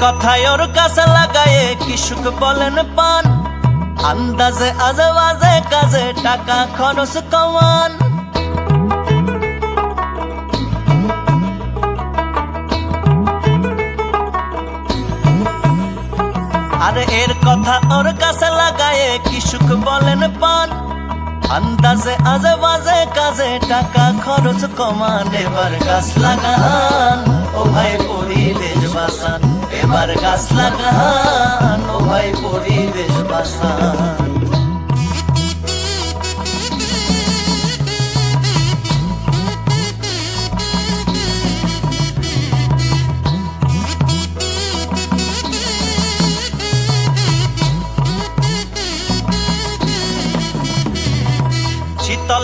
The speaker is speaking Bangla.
কথায় ওর কাছে লাগায়ে কি সুখ বলেন পান, আন্দাজে আজে বাজে কাজে টাকা খরচ কমান। আরে এর কথা ওর কাছে লাগায়ে কি সুখ বলেন পান, আন্দাজে আজে বাজে কাজে টাকা খরচ কমান। এবার গাছ লাগান ও ভাই পরিবেশ বাঁচান, এবার গাছ লাগান ও ভাই পরিবেশ বাঁচান। শীতল